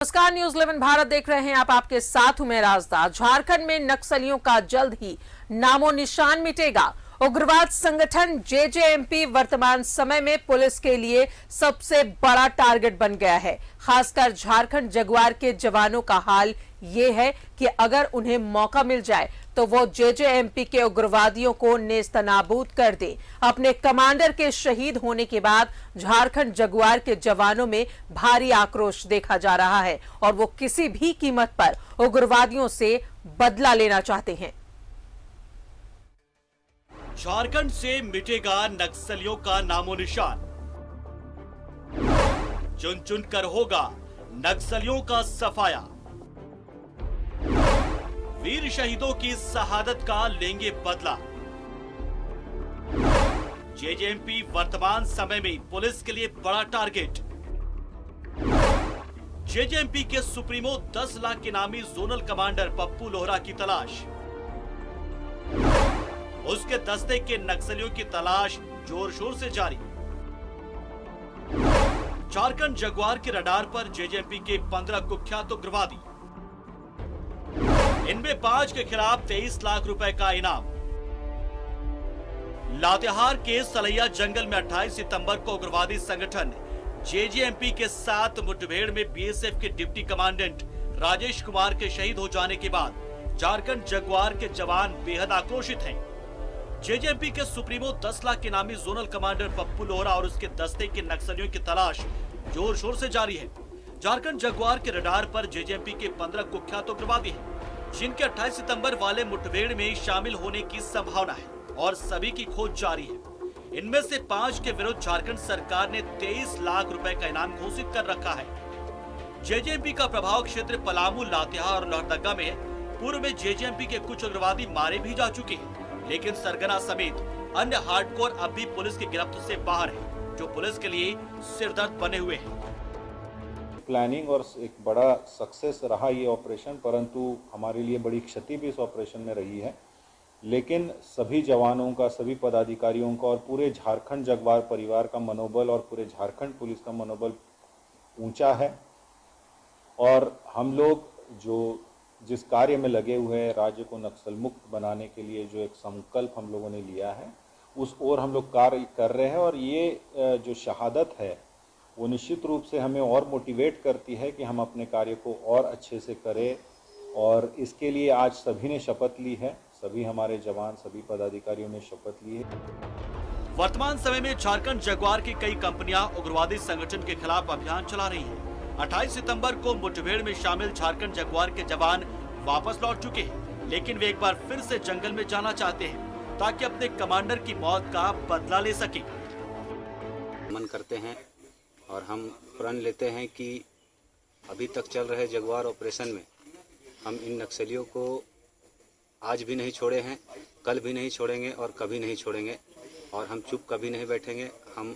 नमस्कार, न्यूज 11 भारत देख रहे हैं आप। आपके साथ हूं मैं राजदा। झारखंड में नक्सलियों का जल्द ही नामो निशान मिटेगा। उग्रवाद संगठन जेजेएमपी वर्तमान समय में पुलिस के लिए सबसे बड़ा टारगेट बन गया है। खासकर झारखंड जगुआर के जवानों का हाल ये है कि अगर उन्हें मौका मिल जाए तो वो जेजेएमपी के उग्रवादियों को नेस्तनाबूद कर दे। अपने कमांडर के शहीद होने के बाद झारखंड जगुआर के जवानों में भारी आक्रोश देखा जा रहा है और वो किसी भी कीमत पर उग्रवादियों से बदला लेना चाहते हैं। झारखंड से मिटेगा नक्सलियों का नामो निशान। चुन चुन कर होगा नक्सलियों का सफाया। वीर शहीदों की शहादत का लेंगे बदला। जेजेएमपी वर्तमान समय में पुलिस के लिए बड़ा टारगेट। जेजेएमपी के सुप्रीमो 10 लाख के नामी जोनल कमांडर पप्पू लोहरा की तलाश। उसके दस्ते के नक्सलियों की तलाश जोर शोर से जारी। झारखंड जगुआर के रडार पर जेजेएमपी के 15 कुख्यात उग्रवादी। इनमें 5 के खिलाफ 23 लाख रुपए का इनाम। लातेहार के सलैया जंगल में 28 सितंबर को उग्रवादी संगठन जेजेएमपी के साथ मुठभेड़ में बीएसएफ के डिप्टी कमांडेंट राजेश कुमार के शहीद हो जाने के बाद झारखंड जगुआर के जवान बेहद आक्रोशित हैं। जेजेएमपी के सुप्रीमो 10 लाख के नामी जोनल कमांडर पप्पू लोहरा और उसके दस्ते के नक्सलियों की तलाश जोर शोर से जारी है। झारखंड जगुआर के रडार पर जेजेएमपी के 15 कुख्यात उग्रवादी हैं, जिनके 28 सितंबर वाले मुठभेड़ में शामिल होने की संभावना है और सभी की खोज जारी है। इनमें से 5 के विरुद्ध झारखंड सरकार ने 23 लाख रुपए का इनाम घोषित कर रखा है। जेजेएमपी का प्रभाव क्षेत्र पलामू, लातेहार और लोहरदगा में है। पूर्व में जेजेएमपी के कुछ उग्रवादी मारे भी जा चुके हैं, लेकिन सरगना समेत अन्य हार्डकोर अब भी पुलिस की गिरफ्त से बाहर है, जो पुलिस के लिए सिरदर्द बने हुए हैं। प्लानिंग और एक बड़ा सक्सेस रहा ये ऑपरेशन, परंतु हमारे लिए बड़ी क्षति भी इस ऑपरेशन में रही है। लेकिन सभी जवानों का, सभी पदाधिकारियों का और पूरे झारखंड जगुआर परिवार का मनोबल और पूरे झारखंड पुलिस का मनोबल ऊंचा है और हम लोग जो जिस कार्य में लगे हुए हैं, राज्य को नक्सल मुक्त बनाने के लिए जो एक संकल्प हम लोगों ने लिया है, उस ओर हम लोग कार्य कर रहे हैं। और ये जो शहादत है वो निश्चित रूप से हमें और मोटिवेट करती है कि हम अपने कार्य को और अच्छे से करें। और इसके लिए आज सभी ने शपथ ली है, सभी हमारे जवान, सभी पदाधिकारियों ने शपथ ली है। वर्तमान समय में झारखंड जगुआर की कई कंपनियां उग्रवादी संगठन के खिलाफ अभियान चला रही हैं। 28 सितंबर को मुठभेड़ में शामिल झारखंड जगुआर के जवान वापस लौट चुके हैं, लेकिन वे एक बार फिर से जंगल में जाना चाहते हैं ताकि अपने कमांडर की मौत का बदला ले सके। मन करते हैं और हम प्रण लेते हैं कि अभी तक चल रहे जगुआर ऑपरेशन में हम इन नक्सलियों को आज भी नहीं छोड़े हैं, कल भी नहीं छोड़ेंगे और कभी नहीं छोड़ेंगे और हम चुप कभी नहीं बैठेंगे। हम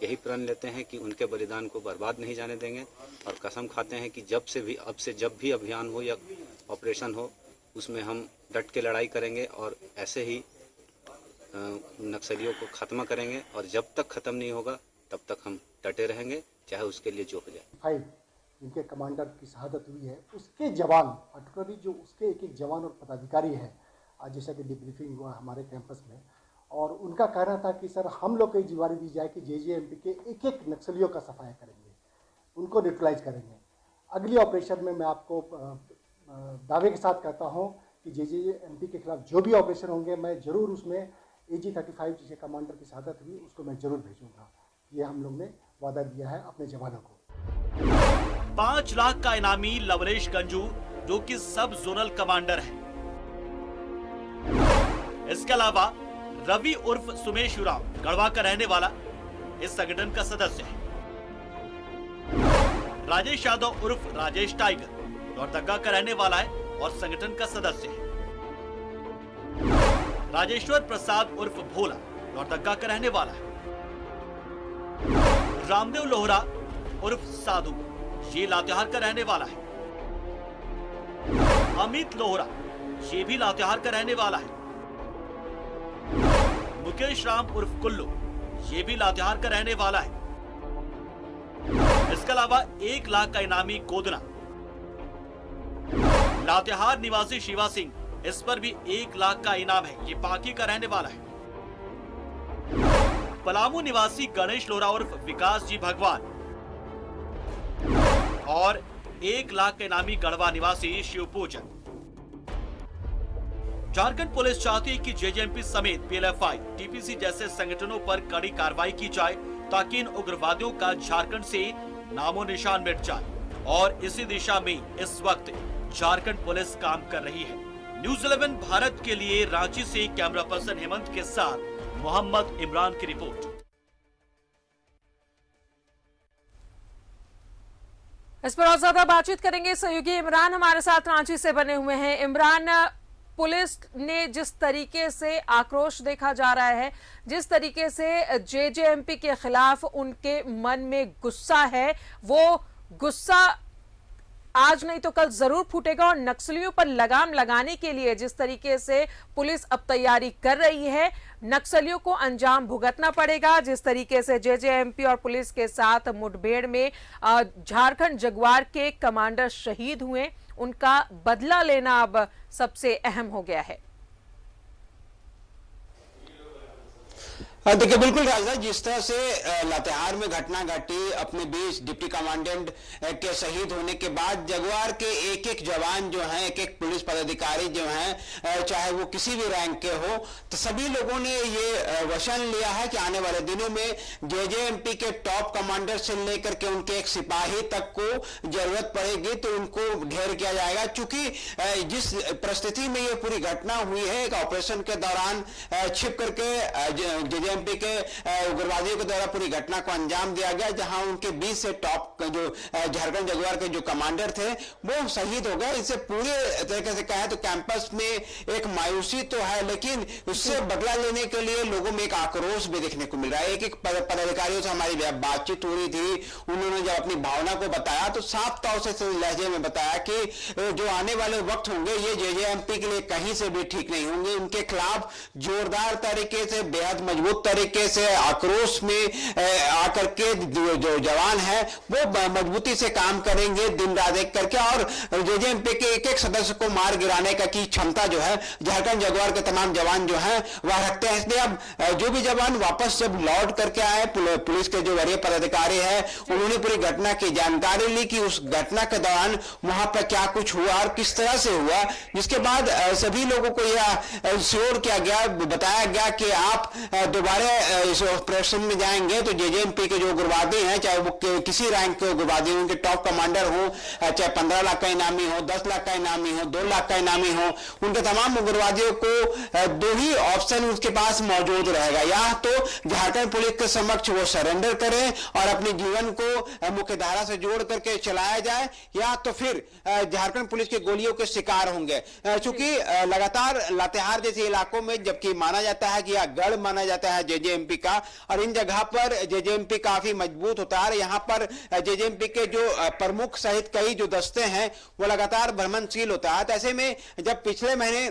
यही प्रण लेते हैं कि उनके बलिदान को बर्बाद नहीं जाने देंगे और कसम खाते हैं कि अब से जब भी अभियान हो या ऑपरेशन हो, उसमें हम डट के लड़ाई करेंगे और ऐसे ही नक्सलियों को खत्म करेंगे और जब तक खत्म नहीं होगा तब तक हम डटे रहेंगे, चाहे उसके लिए जो हो जाए। जिनके कमांडर की शहादत हुई है, उसके जवान, पर्टिकुलरली जो उसके एक एक जवान और पदाधिकारी हैं, आज जैसा कि डिब्रीफिंग हुआ हमारे कैंपस में, और उनका कहना था कि सर हम लोग को जिम्मेदारी दी जाए कि जेजेएमपी के एक एक नक्सलियों का सफाया करेंगे, उनको न्यूट्रलाइज करेंगे। अगली ऑपरेशन में मैं आपको दावे के साथ कहता हूं कि जेजेएमपी के खिलाफ जो भी ऑपरेशन होंगे, मैं जरूर उसमें AG-35 जिसे कमांडर की शहादत हुई उसको मैं जरूर भेजूंगा। ये हम लोग ने वादा दिया है अपने जवानों को। 5 लाख का इनामी लवलेश गंजू, जो कि सब जोनल कमांडर है। इसके अलावा रवि उर्फ सुमेश उराव, गढ़वा का रहने वाला, इस संगठन का सदस्य है। राजेश यादव उर्फ राजेश टाइगर, लोहरदगा का रहने वाला है और संगठन का सदस्य है। राजेश्वर प्रसाद उर्फ भोला, लोहरदगा का रहने वाला है। रामदेव लोहरा उर्फ साधु, ये लातेहार का रहने वाला है। अमित लोहरा, ये भी लातेहार का रहने वाला है। मुकेश राम उर्फ कुल्लू, ये भी लातेहार का रहने वाला है। इसके अलावा 1 लाख का इनामी गोदना, लातेहार निवासी शिवा सिंह, इस पर भी 1 लाख का इनाम है। ये पाकी का रहने वाला है। पलामू निवासी गणेश लोरा उर्फ विकास जी भगवान और 1 लाख का इनामी गढ़वा निवासी शिव पूजन। झारखंड पुलिस चाहती है कि जेजेएमपी समेत पीएलएफआई, टीपीसी जैसे संगठनों पर कड़ी कार्रवाई की जाए ताकि इन उग्रवादियों का झारखंड से नामो निशान मिट जाए और इसी दिशा में इस वक्त झारखंड पुलिस काम कर रही है। न्यूज़ 11 भारत के लिए रांची से कैमरा पर्सन हेमंत के साथ मोहम्मद इमरान की रिपोर्ट। इस पर और ज्यादा बातचीत करेंगे सहयोगी इमरान हमारे साथ रांची से बने हुए हैं। इमरान, पुलिस ने जिस तरीके से आक्रोश देखा जा रहा है, जिस तरीके से जेजेएमपी के खिलाफ उनके मन में गुस्सा है, वो गुस्सा आज नहीं तो कल जरूर फूटेगा और नक्सलियों पर लगाम लगाने के लिए जिस तरीके से पुलिस अब तैयारी कर रही है, नक्सलियों को अंजाम भुगतना पड़ेगा। जिस तरीके से जेजेएमपी और पुलिस के साथ मुठभेड़ में झारखंड जगुआर के कमांडर शहीद हुए, उनका बदला लेना अब सबसे अहम हो गया है। देखिए, बिल्कुल राजा, जिस तरह से लातेहार में घटना घटी, अपने बीच डिप्टी कमांडेंट के शहीद होने के बाद जगुआर के एक एक जवान जो हैं, एक एक पुलिस पदाधिकारी जो हैं, चाहे वो किसी भी रैंक के हो, तो सभी लोगों ने ये वचन लिया है कि आने वाले दिनों में जेजेएमपी के टॉप कमांडर से लेकर के उनके एक सिपाही तक को जरूरत पड़ेगी तो उनको ढेर किया जाएगा। चूंकि जिस परिस्थिति में ये पूरी घटना हुई है, एक ऑपरेशन के दौरान छिप करके जेजेएमपी के उग्रवादियों के द्वारा पूरी घटना को अंजाम दिया गया, जहां उनके 20 से टॉप जो झारखंड जगुआर के जो कमांडर थे वो शहीद हो गए। इससे पूरे तरीके से कहा तो कैंपस में एक मायूसी तो है, लेकिन उससे बदला लेने के लिए लोगों में एक आक्रोश भी देखने को मिल रहा है। एक पदाधिकारियों से हमारी बातचीत हो रही थी, उन्होंने जब अपनी भावना को बताया तो साफ तौर से लहजे में बताया कि जो आने वाले वक्त होंगे ये जेजेएमपी के लिए कहीं से भी ठीक नहीं होंगे। उनके खिलाफ जोरदार तरीके से, बेहद मजबूत तरीके से आक्रोश में आकर के जो जवान है वो मजबूती से काम करेंगे दिन रात एक करके, और जेजेएमपी के एक एक सदस्य को मार गिराने का की क्षमता जो है झारखंड जगुआर के तमाम जवान जो हैं वह रखते हैं। इसलिए अब जो भी जवान वापस जब लौट करके आए, पुलिस के जो वरीय पदाधिकारी हैं, उन्होंने पूरी घटना की जानकारी ली कि उस घटना के दौरान वहां पर क्या कुछ हुआ और किस तरह से हुआ, जिसके बाद सभी लोगों को यह श्योर किया गया, बताया गया कि आप दोबारा इस ऑपरेशन में जाएंगे तो जेजेएमपी के जो उग्रवादी हैं, चाहे वो किसी रैंक के उग्रवादी हो, उनके टॉप कमांडर हो, चाहे 15 लाख का इनामी हो, 10 लाख का इनामी हो, 2 लाख का इनामी हो, उनके तमाम उग्रवादियों को 2 ही ऑप्शन उसके पास मौजूद रहेगा। या तो झारखंड पुलिस के समक्ष वो सरेंडर करें और अपने जीवन को मुख्य धारा से जोड़ करके चलाया जाए, या तो फिर झारखंड पुलिस की गोलियों के शिकार होंगे। चूंकि लगातार लातेहार जैसे इलाकों में जबकि माना जाता है कि यह गढ़ माना जाता है जेजेएमपी का, और इन जगह पर जेजेएमपी काफी मजबूत होता है। यहाँ पर जेजेएमपी के जो प्रमुख सहित कई जो दस्ते हैं वो लगातार भ्रमणशील होता है। तो ऐसे में जब पिछले महीने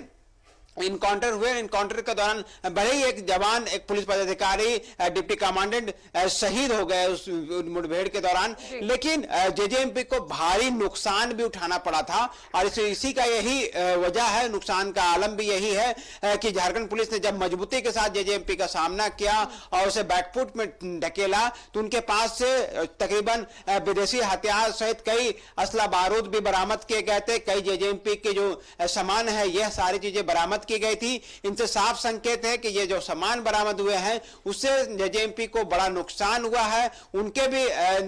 इनकाउंटर हुए, इनकाउंटर के दौरान बड़े ही एक जवान, एक पुलिस पदाधिकारी, डिप्टी कमांडेंट शहीद हो गए उस मुठभेड़ के दौरान, लेकिन जेजेएमपी को भारी नुकसान भी उठाना पड़ा था। और इसी का यही वजह है, नुकसान का आलम भी यही है कि झारखंड पुलिस ने जब मजबूती के साथ जेजेएमपी का सामना किया और उसे बैकफुट में ढकेला तो उनके पास से तकरीबन विदेशी हथियार सहित कई असला बारूद भी बरामद किए गए थे। कई जेजेएमपी के जो सामान है यह सारी चीजें बरामद की गई थी। इनसे साफ संकेत है कि ये जो सामान बरामद हुए हैं उससे जेजेएमपी को बड़ा नुकसान हुआ है। उनके भी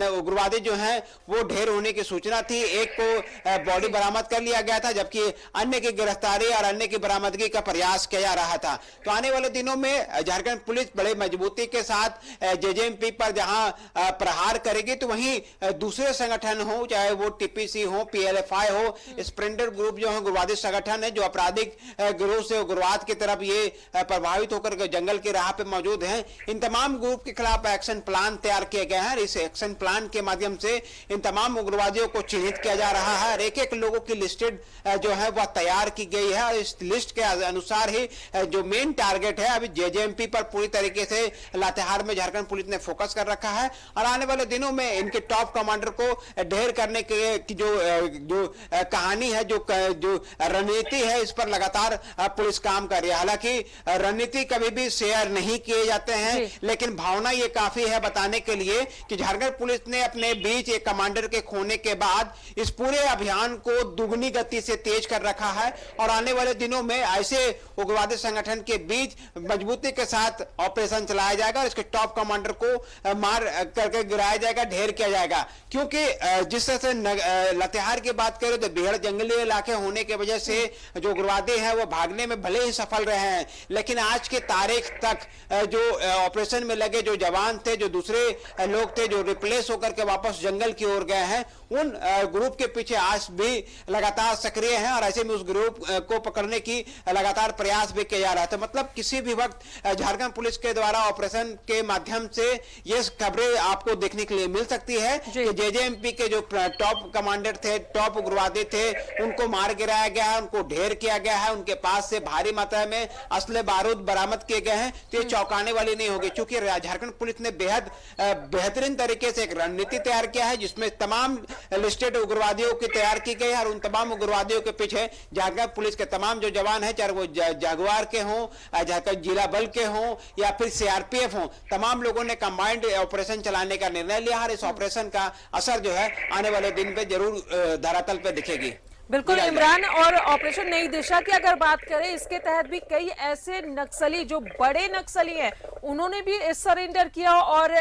उग्रवादी जो हैं वो ढेर होने की सूचना थी। एक को बॉडी बरामद कर लिया गया था, जबकि अन्य की गिरफ्तारी और अन्य की बरामदगी का प्रयास किया जा रहा था। तो आने वाले दिनों में झारखंड पुलिस बड़े मजबूती के साथ जेजेएमपी पर जहां प्रहार करेगी, तो वहीं दूसरे संगठन हो, चाहे वो टीपीसी हो, पीएलएफआई हो, स्प्लेंडर ग्रुप जो है उग्रवादी संगठन है जो आपराधिक गिरोह से उग्रवाद की तरफ ये प्रभावित होकर के जंगल की राह पे मौजूद हैं। इन तमाम ग्रुप के खिलाफ एक्शन प्लान तैयार किए गए हैं। इस एक्शन प्लान के माध्यम से इन तमाम उग्रवादियों को चिन्हित किया जा रहा है और एक लोगों की लिस्टेड जो है वह तैयार की गई है और इस लिस्ट के अनुसार ही जो मेन टारगेट है अभी जेजेएमपी पर पूरी तरीके से लातेहार में झारखंड पुलिस ने फोकस कर रखा है और आने वाले दिनों में इनके टॉप कमांडर को ढेर करने की जो कहानी है, जो रणनीति है, इस पर लगातार पुलिस काम कर रही है। हालांकि रणनीति कभी भी शेयर नहीं किए जाते हैं, लेकिन भावना ये काफी है बताने के लिए कि झारखंड पुलिस ने अपने बीच एक कमांडर के खोने के बाद इस पूरे अभियान को दुगनी गति से तेज कर रखा है और आने वाले दिनों में ऐसे उग्रवादी संगठन के बीच मजबूती के साथ ऑपरेशन चलाया जाएगा और इसके टॉप कमांडर को मार करके गिराया जाएगा, ढेर किया जाएगा। क्योंकि जिस तरह से लातेहार की बात करें तो बेहद जंगली इलाके होने की वजह से जो उग्रवादी हैं वो भागने में भले ही सफल रहे हैं, लेकिन आज के तारीख तक जो ऑपरेशन में लगे जो जवान थे, जो दूसरे लोग थे जो रिप्लेस होकर के वापस जंगल की ओर गए हैं, उन ग्रुप के पीछे आज भी लगातार सक्रिय हैं और ऐसे में उस ग्रुप को पकड़ने की लगातार प्रयास भी किया जा रहा है। तो मतलब किसी भी वक्त झारखंड पुलिस के द्वारा ऑपरेशन के माध्यम से ये खबरें आपको देखने के लिए मिल सकती है कि जेजेएमपी के जो टॉप कमांडर थे, टॉप उग्रवादी थे, उनको मार गिराया गया है, उनको ढेर किया गया है, उनके पास से भारी मात्रा में असले बारूद बरामद किए गए हैं। तो ये चौंकाने वाली नहीं होगी क्योंकि झारखंड पुलिस ने बेहद बेहतरीन तरीके से एक रणनीति तैयार किया है जिसमें तमाम लिस्टेड उग्रवादियों की तैयार की गई है और उन तमाम उग्रवादियों के पीछे झारखंड पुलिस के तमाम जो जवान हैं, चाहे वो जागवार के हों, झारखंड जिला बल के हों या फिर सीआरपीएफ हों, तमाम लोगों ने कंबाइंड ऑपरेशन चलाने का निर्णय लिया और इस ऑपरेशन का असर जो है आने वाले दिन पे जरूर धरातल पे दिखेगी। बिल्कुल इमरान, और ऑपरेशन नई दिशा की अगर बात करें, इसके तहत भी कई ऐसे नक्सली जो बड़े नक्सली हैं उन्होंने भी सरेंडर किया और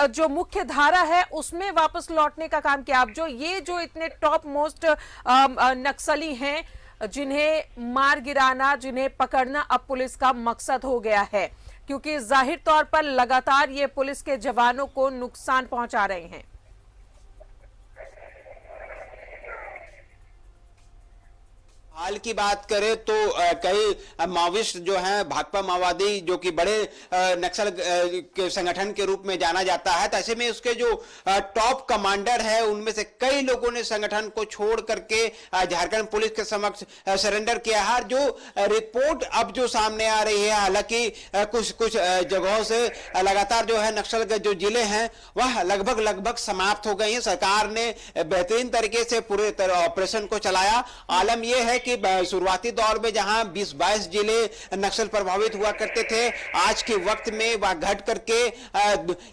जो मुख्य धारा है उसमें वापस लौटने का काम किया। अब जो इतने टॉप मोस्ट नक्सली हैं जिन्हें मार गिराना, जिन्हें पकड़ना अब पुलिस का मकसद हो गया है, क्योंकि जाहिर तौर पर लगातार ये पुलिस के जवानों को नुकसान पहुंचा रहे हैं। हाल की बात करें तो कई माओविस्ट जो हैं, भाकपा माओवादी जो कि बड़े नक्सल के संगठन के रूप में जाना जाता है, तो ऐसे में उसके जो टॉप कमांडर है उनमें से कई लोगों ने संगठन को छोड़ करके झारखंड पुलिस के समक्ष सरेंडर किया है। जो रिपोर्ट अब जो सामने आ रही है, हालांकि कुछ जगहों से लगातार जो है नक्सल के जो जिले हैं वह लगभग समाप्त हो गई हैं। सरकार ने बेहतरीन तरीके से पूरे ऑपरेशन को चलाया। आलम यह है कि शुरुआती दौर में जहां 20-22 जिले नक्सल प्रभावित हुआ करते थे, आज के वक्त में वह घट करके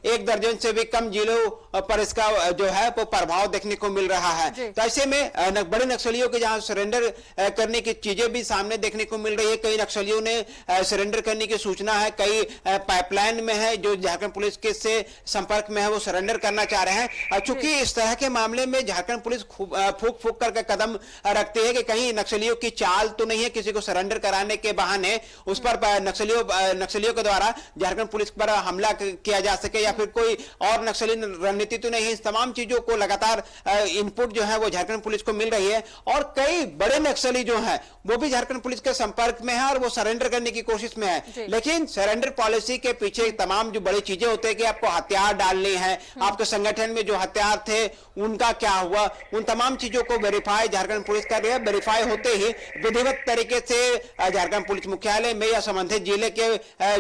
1 दर्जन से भी कम जिलों पर इसका जो है वो प्रभाव देखने को मिल रहा है। तो ऐसे में बड़े नक्सलियों के जहां सरेंडर करने की चीजें भी सामने देखने को मिल रही है। कई नक्सलियों ने सरेंडर करने की सूचना है, कई पाइपलाइन में है जो झारखंड पुलिस के से संपर्क में है, वो सरेंडर करना चाह रहे हैं। चूंकि इस तरह के मामले में झारखंड पुलिस फूक करके कदम रखती है कि कहीं नक्सलियों की चाल तो नहीं है किसी को सरेंडर कराने के बहाने उस पर नक्सलियों के द्वारा झारखंड पुलिस पर हमला किया जा सके या फिर कोई और नक्सली रणनीति तो नहीं है। इस तमाम चीजों को लगातार इनपुट जो है वो झारखंड पुलिस को मिल रही है और कई बड़े नक्सली जो हैं वो भी झारखंड पुलिस के संपर्क में है और वो सरेंडर करने की कोशिश में है। लेकिन सरेंडर पॉलिसी के पीछे तमाम जो बड़ी चीजें होती है कि आपको हथियार डालने हैं, आपके संगठन में जो हथियार थे उनका क्या हुआ, उन तमाम चीजों को वेरीफाई झारखंड पुलिस कर रही है। वेरीफाई होते ही विधिवत तरीके से झारखंड पुलिस मुख्यालय में या संबंधित जिले के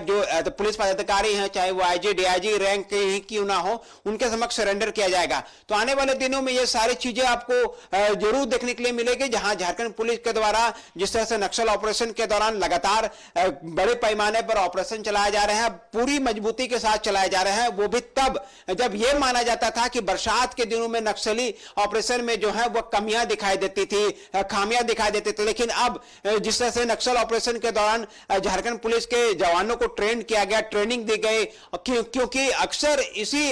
जो पुलिस पदाधिकारी हैं, चाहे वो आईजी डीआईजी रैंक के ही क्यों ना हो, उनके समक्ष सरेंडर किया जाएगा। तो आने वाले दिनों में ये सारी चीजें आपको जरूर देखने के लिए मिलेगी, जहां झारखंड पुलिस के द्वारा जिस तरह से नक्सल ऑपरेशन के दौरान लगातार बड़े पैमाने पर ऑपरेशन चलाए जा रहे हैं, पूरी मजबूती के साथ चलाए जा रहे हैं। वो भी तब जब यह माना जाता था कि बरसात के दिनों में नक्सली ऑपरेशन में जो है वो कमियां दिखाई देती थी, खामियां दिखाई देती थी। लेकिन अब जिस तरह से नक्सल ऑपरेशन के दौरान झारखंड पुलिस के जवानों को ट्रेन किया गया, ट्रेनिंग दी गई, क्योंकि अक्सर इसी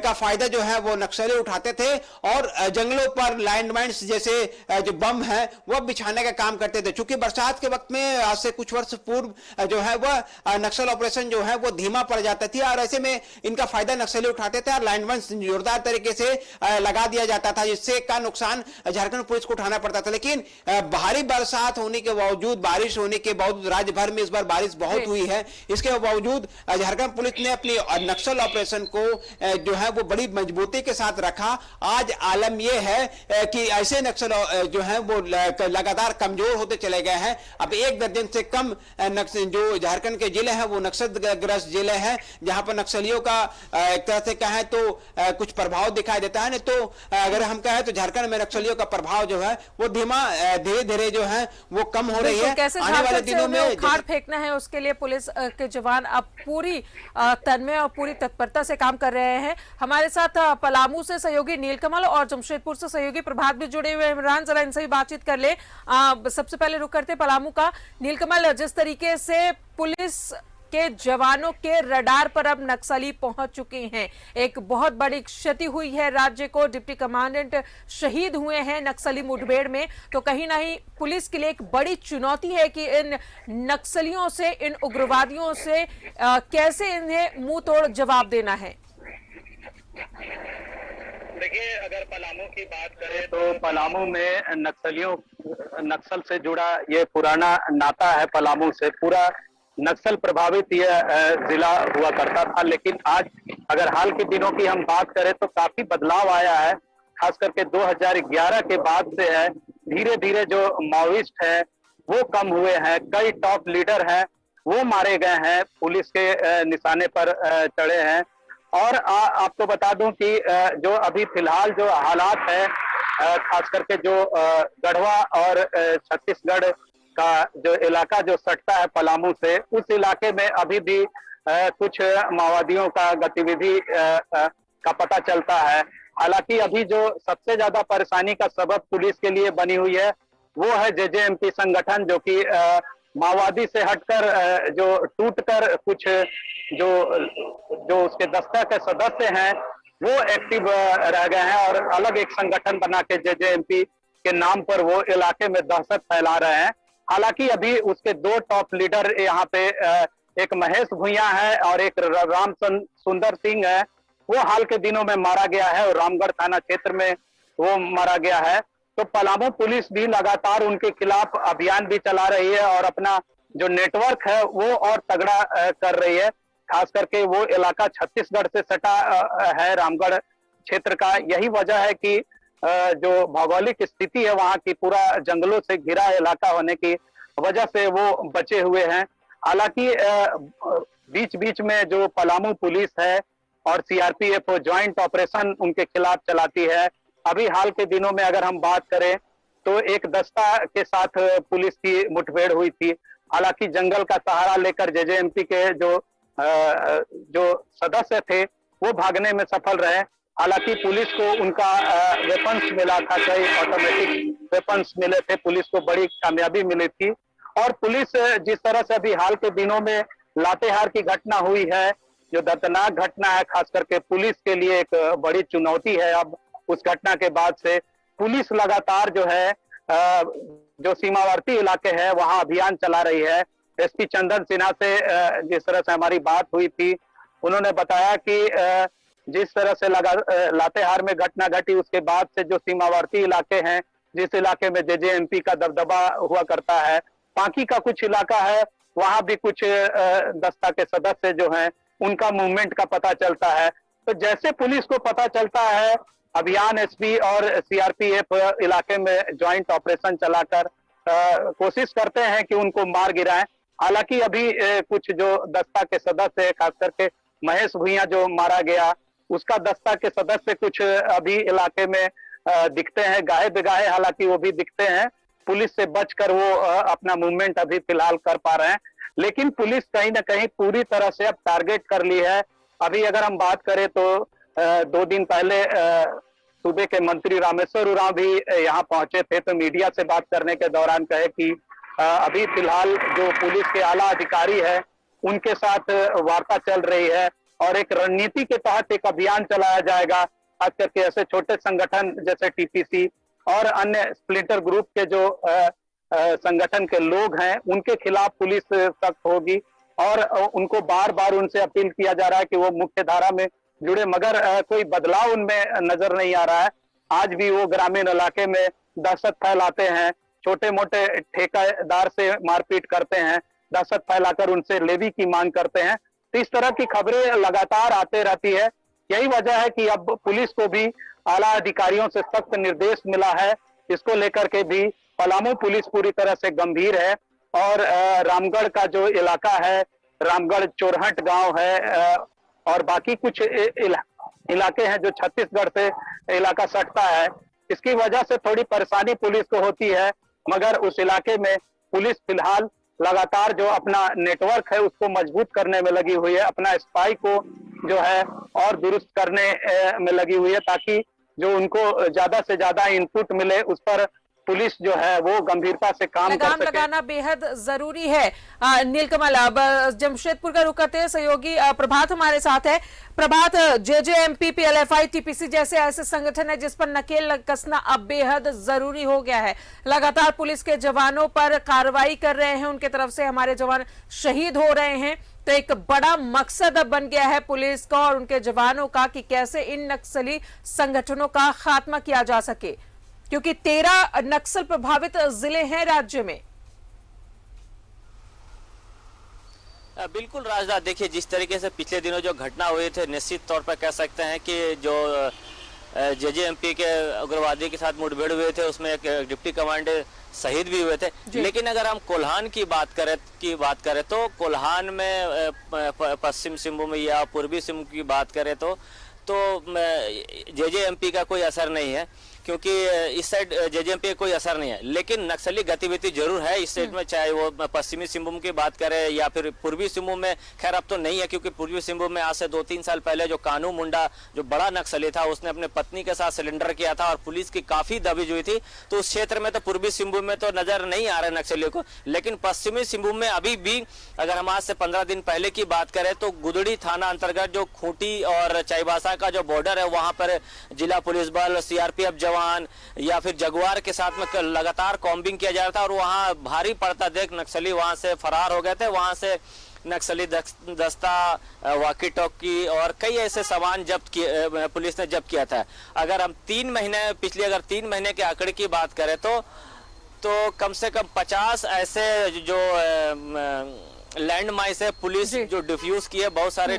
का फायदा जो है वो नक्सली उठाते थे और जंगलों पर लैंडमाइंस जैसे जो बम है वह बिछाने का काम करते थे। चूंकि बरसात के वक्त में आज से कुछ वर्ष पूर्व जो है वह नक्सल ऑपरेशन जो है वो धीमा पड़ जाता थी और ऐसे में इनका फायदा नक्सली उठाते थे और लैंडमाइंस जोरदार तरीके से लगा दिया जाता था, जिससे का नुकसान झारखंड पुलिस को उठाना पड़ता था। लेकिन भारी बरसात होने के बावजूद, बारिश होने के बावजूद, राज्य भर में इस बार बारिश बहुत हुई है, इसके बावजूद झारखंड पुलिस ने अपनी नक्सल ऑपरेशन को जो है वो बड़ी मजबूती के साथ रखा। आज आलम यह है कि ऐसे नक्सल जो है वो लगातार कमजोर होते चले गए हैं। अब 1 दर्जन से कम जो झारखंड के जिले हैं वो नक्सलग्रस्त जिले हैं, जहां पर नक्सलियों का एक तरह से कहें तो कुछ प्रभाव दिखाई देता है। नहीं तो अगर हम कहें तो झारखंड में नक्सलियों का प्रभाव जो है वो धीरे धीरे जो है वो कम हो रही है। आने वाले दिनों में उखाड़ फेंकना है, उसके लिए पुलिस के जवान अब पूरी तन्मय और पूरी तत्परता से काम कर रहे हैं। हमारे साथ पलामू से सहयोगी नीलकमल और जमशेदपुर से सहयोगी प्रभात भी जुड़े हुए हैं। इमरान, जरा इनसे भी बातचीत कर ले। सबसे पहले रुक करते पलामू का। नीलकमल, जिस तरीके से पुलिस के जवानों के रडार पर अब नक्सली पहुंच चुके हैं, एक बहुत बड़ी क्षति हुई है राज्य को, डिप्टी कमांडेंट शहीद हुए हैं नक्सली मुठभेड़ में, तो कहीं ना कहीं पुलिस के लिए एक बड़ी चुनौती है कि इन नक्सलियों से, इन उग्रवादियों से कैसे इन्हें मुंह तोड़ जवाब देना है। देखिए, अगर पलामू की बात करें तो पलामू में नक्सल से जुड़ा ये पुराना नाता है। पलामू से पूरा नक्सल प्रभावित ये जिला हुआ करता था, लेकिन आज अगर हाल के दिनों की हम बात करें तो काफी बदलाव आया है। खास करके 2011 के बाद से है, धीरे धीरे जो माओइस्ट है वो कम हुए हैं। कई टॉप लीडर हैं वो मारे गए हैं, पुलिस के निशाने पर चढ़े हैं। और आपको बता दूं कि जो अभी फिलहाल जो हालात है, खास करके जो गढ़वा और छत्तीसगढ़ का जो इलाका जो सटता है पलामू से, उस इलाके में अभी भी कुछ माओवादियों का गतिविधि का पता चलता है। हालांकि अभी जो सबसे ज्यादा परेशानी का सबब पुलिस के लिए बनी हुई है वो है जेजेएमपी संगठन, जो कि माओवादी से हटकर जो टूटकर कुछ जो उसके दस्ता के सदस्य हैं वो एक्टिव रह गए हैं और अलग एक संगठन बना के जेजेएमपी के नाम पर वो इलाके में दहशत फैला रहे हैं। हालांकि अभी उसके 2 टॉप लीडर यहाँ पे, एक महेश भुइयां है और एक राम सुंदर सिंह है, वो हाल के दिनों में मारा गया है और रामगढ़ थाना क्षेत्र में वो मारा गया है। तो पलामू पुलिस भी लगातार उनके खिलाफ अभियान भी चला रही है और अपना जो नेटवर्क है वो और तगड़ा कर रही है। खास करके वो इलाका छत्तीसगढ़ से सटा है, रामगढ़ क्षेत्र का। यही वजह है कि जो भौगोलिक स्थिति है वहाँ की, पूरा जंगलों से घिरा इलाका होने की वजह से वो बचे हुए हैं। हालांकि बीच बीच में जो पलामू पुलिस है और सीआरपीएफ ज्वाइंट ऑपरेशन उनके खिलाफ चलाती है। अभी हाल के दिनों में अगर हम बात करें तो एक दस्ता के साथ पुलिस की मुठभेड़ हुई थी। हालांकि जंगल का सहारा लेकर जेजेएमपी के जो सदस्य थे वो भागने में सफल रहे। हालांकि पुलिस को उनका वेपन्स मिला था, कई ऑटोमेटिक वेपन्स मिले थे, पुलिस को बड़ी कामयाबी मिली थी। और पुलिस जिस तरह से अभी हाल के दिनों में लातेहार की घटना हुई है, जो दर्दनाक घटना है, खास करके पुलिस के लिए एक बड़ी चुनौती है। अब उस घटना के बाद से पुलिस लगातार जो है जो सीमावर्ती इलाके है वहां अभियान चला रही है। एसपी चंदन सिन्हा से जिस तरह से हमारी बात हुई थी, उन्होंने बताया कि जिस तरह से लातेहार में घटना घटी उसके बाद से जो सीमावर्ती इलाके हैं, जिस इलाके में जेजेएमपी का दबदबा हुआ करता है, पांकी का कुछ इलाका है, वहां भी कुछ दस्ता के सदस्य जो हैं उनका मूवमेंट का पता चलता है। तो जैसे पुलिस को पता चलता है, अभियान एसपी और सीआरपीएफ इलाके में ज्वाइंट ऑपरेशन चलाकर कोशिश करते हैं कि उनको मार गिराएं। हालांकि अभी कुछ जो दस्ता के सदस्य है, खास करके महेश भुइयां जो मारा गया, उसका दस्ता के सदस्य कुछ अभी इलाके में दिखते हैं, गाहे बेगाहे हालांकि वो भी दिखते हैं। पुलिस से बचकर वो अपना मूवमेंट अभी फिलहाल कर पा रहे हैं, लेकिन पुलिस कहीं ना कहीं पूरी तरह से अब टारगेट कर ली है। अभी अगर हम बात करें तो 2 दिन पहले सूबे के मंत्री रामेश्वर उरांव भी यहाँ पहुंचे थे, तो मीडिया से बात करने के दौरान कहे कि अभी फिलहाल जो पुलिस के आला अधिकारी है उनके साथ वार्ता चल रही है और एक रणनीति के तहत एक अभियान चलाया जाएगा। खास करके ऐसे छोटे संगठन जैसे टीपीसी और अन्य स्प्लिंटर ग्रुप के जो संगठन के लोग हैं उनके खिलाफ पुलिस सख्त होगी और उनको बार बार उनसे अपील किया जा रहा है कि वो मुख्य धारा में जुड़े, मगर कोई बदलाव उनमें नजर नहीं आ रहा है। आज भी वो ग्रामीण इलाके में दहशत फैलाते हैं छोटे मोटे ठेकेदार से मारपीट करते हैं, दहशत फैलाकर उनसे लेवी की मांग करते हैं। तो इस तरह की खबरें लगातार आते रहती है। यही वजह है कि अब पुलिस को भी आला अधिकारियों से सख्त निर्देश मिला है। इसको लेकर के भी पलामू पुलिस पूरी तरह से गंभीर है और रामगढ़ का जो इलाका है, रामगढ़ चोरहट गांव है और बाकी कुछ इलाके हैं जो छत्तीसगढ़ से इलाका सटता है, इसकी वजह से थोड़ी परेशानी पुलिस को होती है। मगर उस इलाके में पुलिस फिलहाल लगातार जो अपना नेटवर्क है उसको मजबूत करने में लगी हुई है, अपना स्पाई को जो है और दुरुस्त करने में लगी हुई है, ताकि जो उनको ज्यादा से ज्यादा इनपुट मिले उस पर पुलिस जो है वो गंभीरता से काम कर सके। लगाना बेहद जरूरी है। नीलकमल, अब जमशेदपुर का रुख करते हैं, सहयोगी प्रभात हमारे साथ है। प्रभात, जेजेएमपी, पीएलएफआई, टीपीसी जैसे ऐसे संगठन है जिस पर नकेल कसना अब बेहद जरूरी हो गया है। लगातार पुलिस के जवानों पर कार्रवाई कर रहे हैं, उनके तरफ से हमारे जवान शहीद हो रहे हैं। तो एक बड़ा मकसद अब बन गया है पुलिस का और उनके जवानों का कि कैसे इन नक्सली संगठनों का खात्मा किया जा सके, क्योंकि 13 नक्सल प्रभावित जिले हैं राज्य में। बिल्कुल राजदा, देखिए जिस तरीके से पिछले दिनों जो घटना हुई थे, निश्चित तौर पर कह सकते हैं कि जो जेजेएमपी के उग्रवादी के साथ मुठभेड़ हुए थे उसमें एक डिप्टी कमांडर शहीद भी हुए थे। लेकिन अगर हम कोल्हान की बात करें तो कोल्हान में पश्चिम सिंहभूम या पूर्वी सिंहभूम की बात करें तो जेजेएमपी का कोई असर नहीं है, क्योंकि इस साइड जेजेएमपी का कोई असर नहीं है। लेकिन नक्सली गतिविधि जरूर है इस साइड में, चाहे वो पश्चिमी सिंहभूम की बात करें या फिर पूर्वी सिंहभूम में। खैर अब तो नहीं है, क्योंकि पूर्वी सिंहभूम में आज से 2-3 साल पहले जो कानू मुंडा जो बड़ा नक्सली था उसने अपने पत्नी के साथ सिलेंडर किया था और पुलिस की काफी दबिश हुई थी। तो उस क्षेत्र में तो पूर्वी सिंहभूम में तो नजर नहीं आ रहे नक्सलियों को, लेकिन पश्चिमी सिंहभूम में अभी भी अगर हम आज से 15 दिन पहले की बात करें तो गुदड़ी थाना अंतर्गत जो खूंटी और चाईबासा का जो बॉर्डर है वहां पर जिला पुलिस बल, सीआरपीएफ जवान या फिर जगुआर के साथ में लगातार कॉम्बिंग किया जा रहा था और वहां भारी पड़ता देख नक्सली वहां से फरार हो गए थे। वहां से नक्सली दस्ता, वॉकी टॉकी और कई ऐसे सामान पुलिस ने जब्त किया था। अगर हम 3 महीने के आंकड़े की बात करें तो कम से कम 50 ऐसे जो लैंड माइंस है पुलिस जो डिफ्यूज किए, बहुत सारे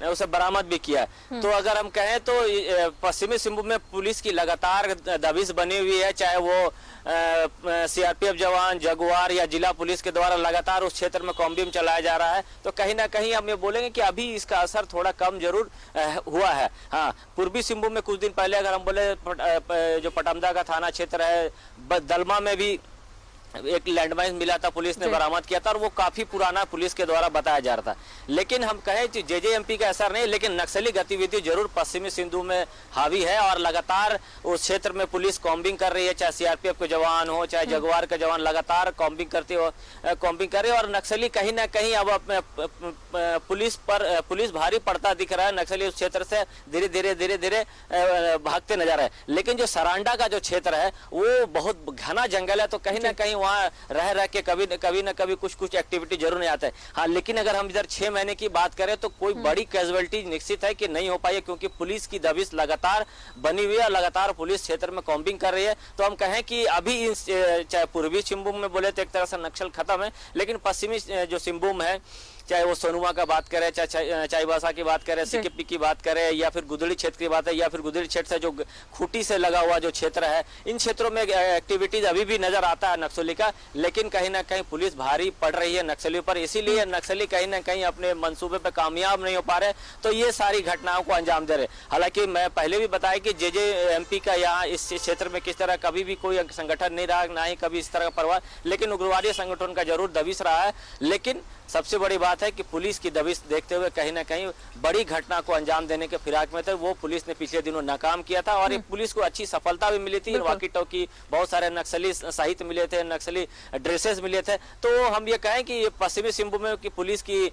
उसे बरामद भी किया है। तो अगर हम कहें तो पश्चिमी सिंहभूम में पुलिस की लगातार दबिश बनी हुई है, चाहे वो सीआरपीएफ जवान, जगुआर या जिला पुलिस के द्वारा लगातार उस क्षेत्र में कॉम्बिंग चलाया जा रहा है। तो कहीं ना कहीं हम ये बोलेंगे कि अभी इसका असर थोड़ा कम जरूर हुआ है। हाँ, पूर्वी सिंहभूम में कुछ दिन पहले अगर हम बोले जो पटमदा का थाना क्षेत्र है, दलमा में भी एक लैंडमाइन मिला था, पुलिस ने बरामद किया था और वो काफी पुराना पुलिस के द्वारा बताया जा रहा था। लेकिन हम कहें कि जेजेएमपी का असर नहीं, लेकिन नक्सली गतिविधि जरूर पश्चिमी सिंहभूम में हावी है और लगातार उस क्षेत्र में पुलिस कॉम्बिंग कर रही है, चाहे सीआरपीएफ के जवान हो चाहे जगुआर के जवान लगातार कॉम्बिंग कर रहे हैं और नक्सली कहीं ना कहीं अब पुलिस भारी पड़ता दिख रहा है। नक्सली उस क्षेत्र से धीरे धीरे भागते नजर है। लेकिन जो सरांडा का जो क्षेत्र है वो बहुत घना जंगल है, तो कहीं ना कहीं वहां रह के कभी न कभी कुछ एक्टिविटी जरूर नहीं आता है। हाँ, लेकिन अगर हम इधर 6 महीने की बात करें तो कोई बड़ी कैजुअलिटी निश्चित है कि नहीं हो पाई है, क्योंकि पुलिस की दबिश लगातार बनी हुई है, लगातार पुलिस क्षेत्र में कॉम्बिंग कर रही है। तो हम कहें कि अभी चाहे पूर्वी सिंहभूम में बोले तो एक तरह से नक्सल खत्म है, लेकिन पश्चिमी जो सिंहभूम है, चाहे वो सोनुआ का बात करें, चाहे चाईबासा की बात करें, सिकिपी की बात करें या फिर गुदड़ी क्षेत्र की बात है, या फिर गुदड़ी क्षेत्र से जो खूंटी से लगा हुआ जो क्षेत्र है, इन क्षेत्रों में एक्टिविटीज अभी भी नजर आता है नक्सली का। लेकिन कहीं ना कहीं पुलिस भारी पड़ रही है नक्सलियों पर, इसीलिए नक्सली कहीं ना कहीं अपने मंसूबे पर कामयाब नहीं हो पा रहे, तो ये सारी घटनाओं को अंजाम दे रहे। हालांकि मैं पहले भी बताया कि जेजेएमपी का यहाँ इस क्षेत्र में किस तरह कभी भी कोई संगठन नहीं रहा, ना ही कभी इस तरह का परवाह, लेकिन उग्रवादी संगठन का जरूर दबिश रहा है। लेकिन सबसे बड़ी बात है कि पुलिस की दबिश देखते हुए कहीं ना कहीं बड़ी घटना को अंजाम देने के फिराक में थे, वो पुलिस ने पिछले दिनों नाकाम किया था और ये पुलिस को अच्छी सफलता भी मिली थी। वॉकी टॉकी, बहुत सारे नक्सली साहित्य मिले थे, नक्सली ड्रेसेस मिले थे। तो हम ये कहें कि पश्चिमी सिंहभूम में की पुलिस की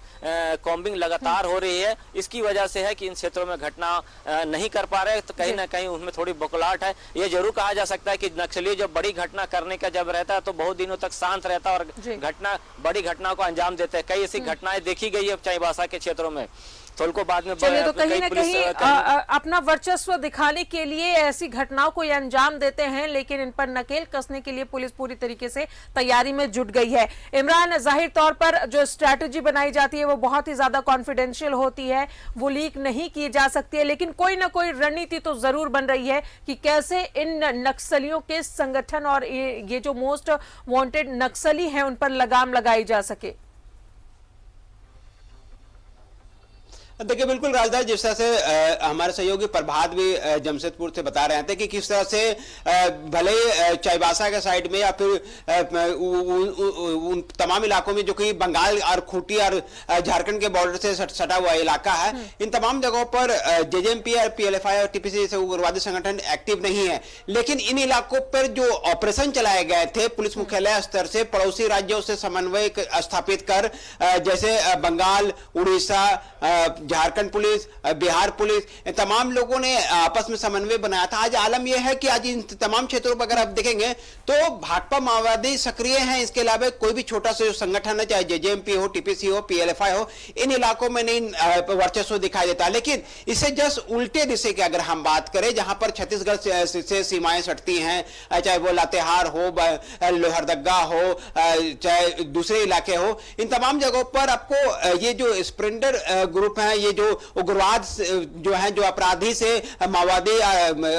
कॉम्बिंग लगातार हो रही है, इसकी वजह से है कि इन क्षेत्रों में घटना नहीं कर पा रहे, तो कहीं ना कहीं उनमें थोड़ी बौखलाहट है। ये जरूर कहा जा सकता है कि नक्सली जब बड़ी घटना करने का जब रहता है तो बहुत दिनों तक शांत रहता है और बड़ी घटना को अंजाम देते हैं। कई ऐसी घटनाएं देखी गई है चाईबासा के क्षेत्रों में। थोलको बाद में चलिए, तो कहीं कई ना पुलिस कहीं अपना वर्चस्व दिखाने के लिए ऐसी घटनाओं को ये अंजाम देते हैं, लेकिन इन पर नकेल कसने के लिए पुलिस पूरी तरीके से तैयारी में जुट गई है। इमरान, जाहिर तौर पर जो स्ट्रैटेजी बनाई जाती है वो बहुत ही ज्यादा कॉन्फिडेंशियल होती है, वो लीक नहीं की जा सकती है, लेकिन कोई ना कोई रणनीति तो जरूर बन रही है कि कैसे इन नक्सलियों के संगठन और ये जो मोस्ट वांटेड नक्सली हैं उन पर लगाम लगाई जा सके। देखिए, बिल्कुल राजदार, जिस तरह से हमारे सहयोगी प्रभात भी जमशेदपुर से बता रहे थे कि किस तरह से भले चाईबासा के साइड में या फिर उन तमाम इलाकों में जो कि बंगाल और खूंटी और झारखंड के बॉर्डर से सटा हुआ इलाका है, इन तमाम जगहों पर जेजेएमपी और पीएलएफआई और टीपीसी जैसे उग्रवादी संगठन एक्टिव नहीं है। लेकिन इन इलाकों पर जो ऑपरेशन चलाए गए थे पुलिस मुख्यालय स्तर से पड़ोसी राज्यों से समन्वय स्थापित कर, जैसे बंगाल, उड़ीसा, झारखंड पुलिस, बिहार पुलिस, तमाम लोगों ने आपस में समन्वय बनाया था। आज आलम यह है कि आज इन तमाम क्षेत्रों पर अगर आप देखेंगे तो भाकपा माओवादी सक्रिय हैं। इसके अलावा कोई भी छोटा सा जो संगठन है, चाहे जेजेएमपी हो, टीपीसी हो, पीएलएफआई हो, इन इलाकों में नहीं वर्चस्व दिखाई देता। लेकिन इससे जस्ट उल्टे दिशे की अगर हम बात करें, जहां पर छत्तीसगढ़ से सीमाएं सटती हैं, चाहे वो लातेहार हो, लोहरदगा हो, चाहे दूसरे इलाके हो, इन तमाम जगहों पर आपको ये जो स्प्रिंटर ग्रुप है, ये जो उग्रवाद जो है, जो अपराधी से माओवादी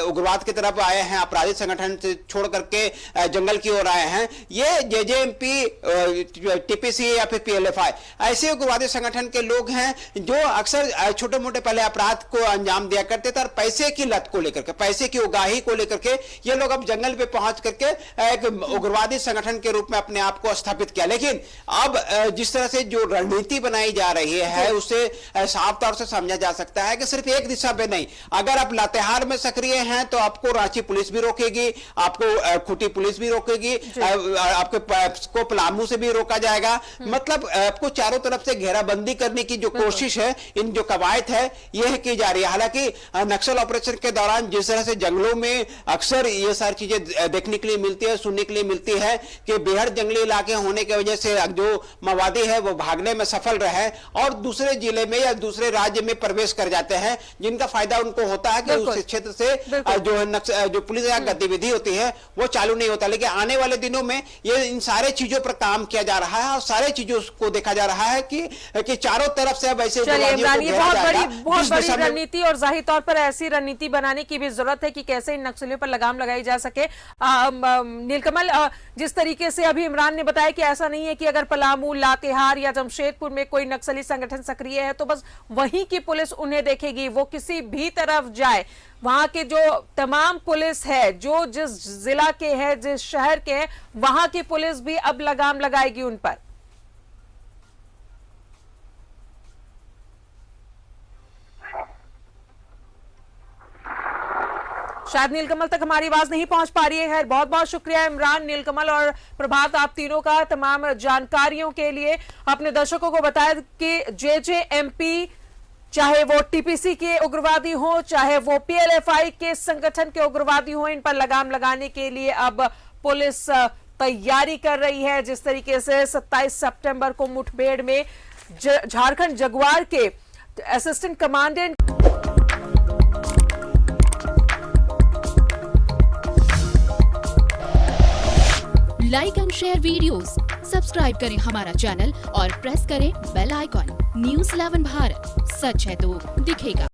उग्रवाद की तरफ आए हैं, अपराधी संगठन से छोड़ करके जंगल की ओर आए हैं, ये जेजेएमपी, टीपीसी या फिर पीएलएफआई ऐसे उग्रवादी संगठन के लोग हैं जो अक्सर छोटे मोटे पहले अपराध को अंजाम दिया करते थे और पैसे की लत को लेकर के, पैसे की उगाही को लेकर के ये लोग अब जंगल पे पहुंच करके एक उग्रवादी संगठन के रूप में अपने आप को स्थापित किया। लेकिन अब जिस तरह से जो रणनीति बनाई जा रही है उसे साफ तौर से समझा जा सकता है कि सिर्फ एक दिशा पे नहीं, अगर आप लातेहार में सक्रिय हैं तो आपको रांची पुलिस भी रोकेगी, आपको खूंटी पुलिस भी रोकेगी, आपको पलामू से भी रोका जाएगा। मतलब आपको चारों तरफ से घेराबंदी करने की जो कोशिश है, इन जो कवायद है, यह की जा रही है। हालांकि नक्सल ऑपरेशन के दौरान जिस तरह से जंगलों में अक्सर ये सारी चीजें देखने के लिए मिलती है, सुनने के लिए मिलती है कि बेहद जंगली इलाके होने की वजह से जो माओवादी है वो भागने में सफल रहे और दूसरे जिले में या दूसरे राज्य में प्रवेश कर जाते हैं, जिनका फायदा उनको होता है कि उस क्षेत्र से जो पुलिस या गतिविधि होती है वो चालू नहीं होता। लेकिन आने वाले दिनों में ये इन सारे चीजों पर काम किया जा रहा है और सारे चीजों को देखा जा रहा है कि चारों तरफ से अब ऐसे बहुत बड़ी रणनीति और जाहिर तौर पर ऐसी रणनीति बनाने की भी जरूरत है कि कैसे इन नक्सलियों पर लगाम लगाई जा सके। नीलकमल, जिस तरीके से अभी इमरान ने बताया कि ऐसा नहीं है कि अगर पलामू, लातेहार या जमशेदपुर में कोई नक्सली संगठन सक्रिय है तो बस वहीं की पुलिस उन्हें देखेगी, वो किसी भी तरफ जाए, वहां के जो तमाम पुलिस है, जो जिस जिला के है, जिस शहर के है, वहां की पुलिस भी अब लगाम लगाएगी उन पर। शायद नीलकमल तक हमारी आवाज नहीं पहुंच पा रही है। बहुत बहुत शुक्रिया इमरान, नीलकमल और प्रभात, आप तीनों का तमाम जानकारियों के लिए। अपने दर्शकों को बताया कि जेजेएमपी, चाहे वो टीपीसी के उग्रवादी हो, चाहे वो पीएलएफआई के संगठन के उग्रवादी हो, इन पर लगाम लगाने के लिए अब पुलिस तैयारी कर रही है। जिस तरीके से 27 सितंबर को मुठभेड़ में झारखंड जगुआर के assistant commandant like and share videos, subscribe करें हमारा चैनल और प्रेस करें बेल आइकॉन। न्यूज़ 11 भारत, सच है तो दिखेगा।